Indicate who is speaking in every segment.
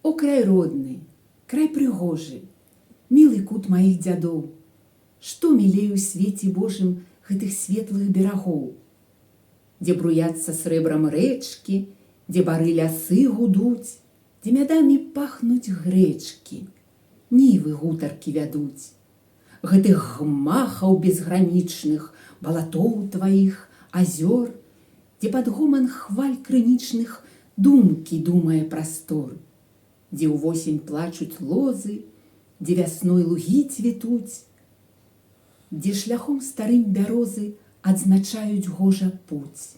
Speaker 1: О, край родны, край прыгожы, мілы кут маіх дзядоў, што мілей у свеце Божым гэтых светлых берагоў, дзе бруяцца срэбрам рэчкі, дзе бары лясы гудуць, дзе мядамі пахнуць грэчкі, нівы гутаркі вядуць, гэтых гмахаў безгранічных, балатоў тваіх, азёр, дзе пад гоман хваль крынічных думкі думае прастор, дзе ўвосень плачуць лозы, дзе вясной лугі цвітуць, дзе шляхом старым бярозы адзначаюць гожа путь.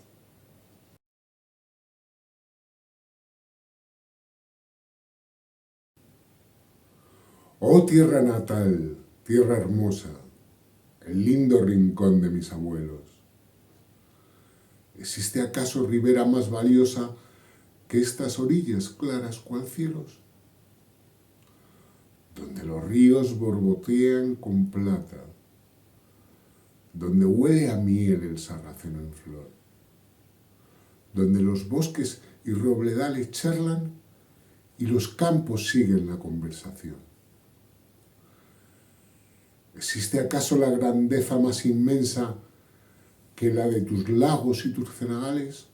Speaker 2: Oh tierra natal, tierra hermosa, el lindo rincón de mis abuelos. ¿Existe acaso ribera más valiosa que estas orillas claras cual cielos? Donde los ríos borbotean con plata, donde huele a miel el sarraceno en flor, donde los bosques y robledales charlan y los campos siguen la conversación. ¿Existe acaso la grandeza más inmensa que la de tus lagos y tus cenagales?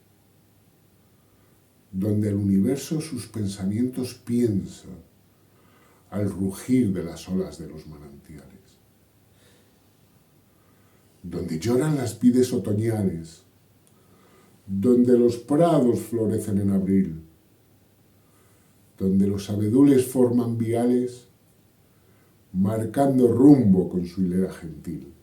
Speaker 2: Donde el universo sus pensamientos piensa al rugir de las olas de los manantiales. Donde lloran las vides otoñales, donde los prados florecen en abril, donde los abedules forman viales, marcando rumbo con su hilera gentil.